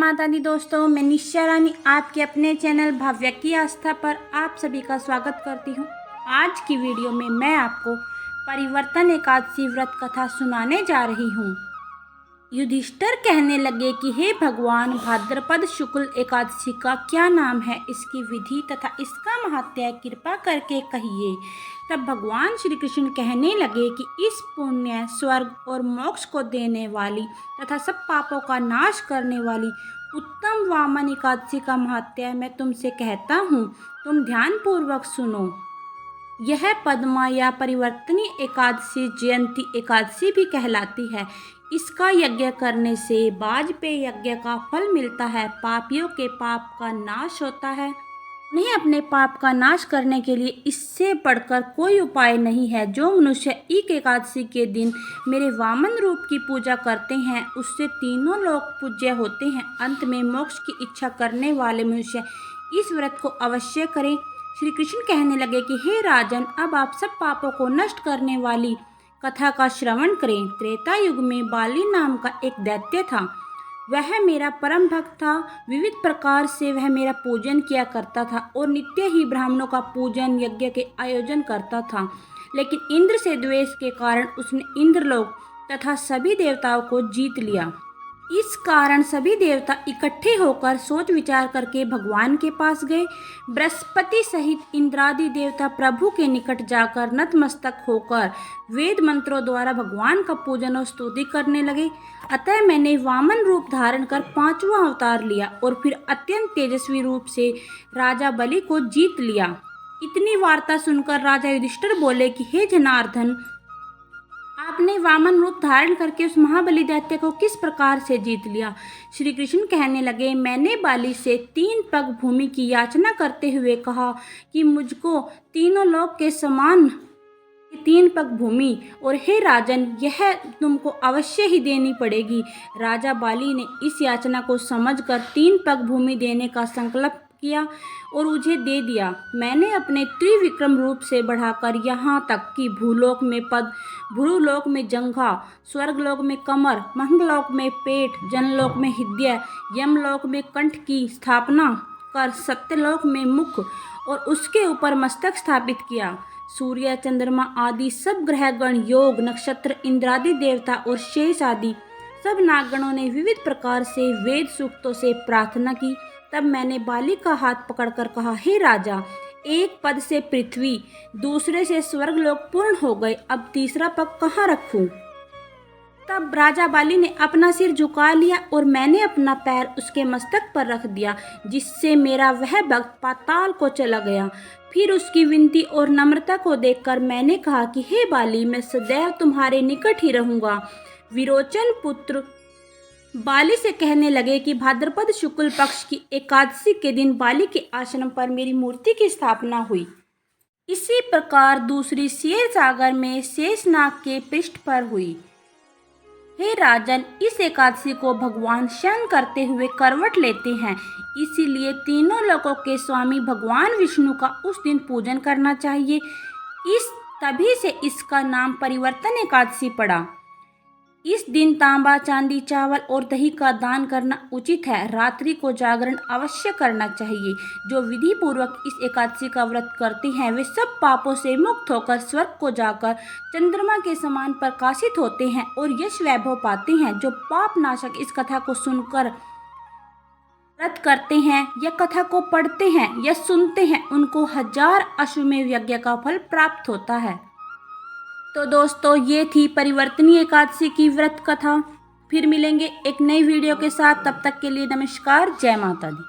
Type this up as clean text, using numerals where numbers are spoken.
माता दी दोस्तों, मैं निशा रानी आपके अपने चैनल भव्य की आस्था पर आप सभी का स्वागत करती हूँ। आज की वीडियो में मैं आपको परिवर्तन एकादशी व्रत कथा सुनाने जा रही हूँ। युधिष्ठिर कहने लगे कि हे भगवान, भाद्रपद शुक्ल एकादशी का क्या नाम है, इसकी विधि तथा इसका महात्म्य कृपा करके कहिए। तब भगवान श्री कृष्ण कहने लगे कि इस पुण्य, स्वर्ग और मोक्ष को देने वाली तथा सब पापों का नाश करने वाली उत्तम वामन एकादशी का महात्म्य मैं तुमसे कहता हूँ, तुम ध्यानपूर्वक सुनो। यह पद्मा या परिवर्तनी एकादशी जयंती एकादशी भी कहलाती है। इसका यज्ञ करने से वाजपेय यज्ञ का फल मिलता है, पापियों के पाप का नाश होता है। उन्हें अपने पाप का नाश करने के लिए इससे बढ़कर कोई उपाय नहीं है। जो मनुष्य एक एकादशी के दिन मेरे वामन रूप की पूजा करते हैं, उससे तीनों लोग पूज्य होते हैं। अंत में मोक्ष की इच्छा करने वाले मनुष्य इस व्रत को अवश्य करें। श्री कृष्ण कहने लगे कि हे राजन, अब आप सब पापों को नष्ट करने वाली कथा का श्रवण करें। त्रेता युग में बाली नाम का एक दैत्य था। वह मेरा परम भक्त था। विविध प्रकार से वह मेरा पूजन किया करता था और नित्य ही ब्राह्मणों का पूजन यज्ञ के आयोजन करता था। लेकिन इंद्र से द्वेष के कारण उसने इंद्रलोक तथा सभी देवताओं को जीत लिया। इस कारण सभी देवता इकट्ठे होकर सोच विचार करके भगवान के पास गए। बृहस्पति सहित इंद्रादि देवता प्रभु के निकट जाकर नतमस्तक होकर वेद मंत्रों द्वारा भगवान का पूजन और स्तुति करने लगे। अतः मैंने वामन रूप धारण कर 5वां अवतार लिया और फिर अत्यंत तेजस्वी रूप से राजा बलि को जीत लिया। इतनी वार्ता सुनकर राजा युधिष्ठिर बोले कि हे जनार्दन, आपने वामन रूप धारण करके उस महाबली दैत्य को किस प्रकार से जीत लिया। श्री कृष्ण कहने लगे, मैंने बाली से 3 पग भूमि की याचना करते हुए कहा कि मुझको तीनों लोक के समान 3 पग भूमि, और हे राजन, यह तुमको अवश्य ही देनी पड़ेगी। राजा बाली ने इस याचना को समझकर 3 पग भूमि देने का संकल्प किया और मुझे दे दिया। मैंने अपने त्रिविक्रम रूप से बढ़ाकर यहाँ तक कि भूलोक में पद, भूलोक में जंघा, स्वर्गलोक में कमर, महंगलोक में पेट, जनलोक में हृदय, यमलोक में कंठ की स्थापना कर सत्यलोक में मुख और उसके ऊपर मस्तक स्थापित किया। सूर्य, चंद्रमा आदि सब ग्रहगण, योग, नक्षत्र, इंद्रादि देवता और शेष आदि सब नागगणों ने विविध प्रकार से वेद सूक्तों से प्रार्थना की। तब मैंने बाली का हाथ पकड़कर कहा, हे राजा, एक पद से पृथ्वी, दूसरे से स्वर्गलोक पूर्ण हो गए, अब तीसरा पग कहाँ रखूं? तब राजा बाली ने अपना सिर झुका लिया और मैंने अपना पैर उसके मस्तक पर रख दिया, जिससे मेरा वह भक्त पाताल को चला गया। फिर उसकी विनती और नम्रता को देखकर मैंने कहा कि हे बाली, मैं सदैव तुम्हारे निकट ही रहूंगा। विरोचन पुत्र बाली से कहने लगे कि भाद्रपद शुक्ल पक्ष की एकादशी के दिन बाली के आश्रम पर मेरी मूर्ति की स्थापना हुई। इसी प्रकार दूसरी शेर सागर में शेषनाग के पृष्ठ पर हुई। हे राजन, इस एकादशी को भगवान शयन करते हुए करवट लेते हैं, इसीलिए तीनों लोकों के स्वामी भगवान विष्णु का उस दिन पूजन करना चाहिए। तभी से इसका नाम परिवर्तन एकादशी पड़ा। इस दिन तांबा, चांदी, चावल और दही का दान करना उचित है। रात्रि को जागरण अवश्य करना चाहिए। जो विधि पूर्वक इस एकादशी का व्रत करते हैं, वे सब पापों से मुक्त होकर स्वर्ग को जाकर चंद्रमा के समान प्रकाशित होते हैं और यश वैभव पाते हैं। जो पाप नाशक इस कथा को सुनकर व्रत करते हैं या कथा को पढ़ते हैं या सुनते हैं, उनको 1000 अश्वमेध यज्ञ का फल प्राप्त होता है। तो दोस्तों, ये थी परिवर्तनी एकादशी की व्रत कथा। फिर मिलेंगे एक नई वीडियो के साथ। तब तक के लिए नमस्कार। जय माता दी।